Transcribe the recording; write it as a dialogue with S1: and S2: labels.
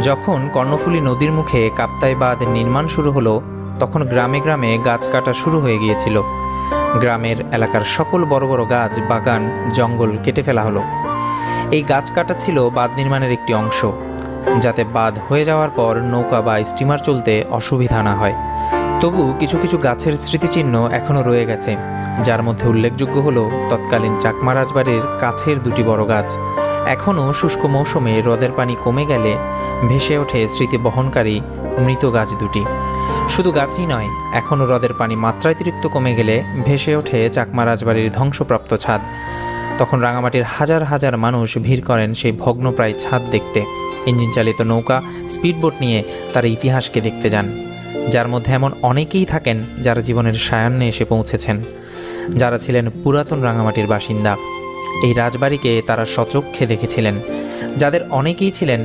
S1: যখন কর্ণফুলী নদীর মুখে কাপ্তাই বাঁধ নির্মাণ শুরু হলো, তখন গ্রামে গ্রামে গাছ কাটা শুরু হয়ে গিয়েছিল। গ্রামের এলাকার সকল বড় বড় গাছ, বাগান, জঙ্গল কেটে ফেলা হলো। এই গাছ কাটা ছিল বাঁধ নির্মাণের একটি অংশ, যাতে বাঁধ হয়ে যাওয়ার পর নৌকা বা স্টিমার চলতে অসুবিধা না হয়। তবু কিছু কিছু গাছের স্মৃতিচিহ্ন এখনও রয়ে গেছে, যার মধ্যে উল্লেখযোগ্য হলো তৎকালীন চাকমা রাজবাড়ির কাছের দুটি বড় গাছ। এখনও শুষ্ক মৌসুমে হ্রদের পানি কমে গেলে ভেসে ওঠে স্মৃতি বহনকারী মৃত গাছ দুটি। শুধু গাছই নয়, এখনও হ্রদের পানি মাত্রাতিরিক্ত কমে গেলে ভেসে ওঠে চাকমা রাজবাড়ির ধ্বংসপ্রাপ্ত ছাদ। তখন রাঙামাটির হাজার হাজার মানুষ ভিড় করেন সেই ভগ্নপ্রায় ছাদ দেখতে। ইঞ্জিন চালিত নৌকা, স্পিডবোট নিয়ে তারা ইতিহাসকে দেখতে যান, যার মধ্যে এমন অনেকেই থাকেন যারা জীবনের সায়ান্নে এসে পৌঁছেছেন, যারা ছিলেন পুরাতন রাঙামাটির বাসিন্দা। এই রাজবাড়িকে তারা স্বচক্ষে দেখেছিলেন, যাদের অনেকেই ছিলেন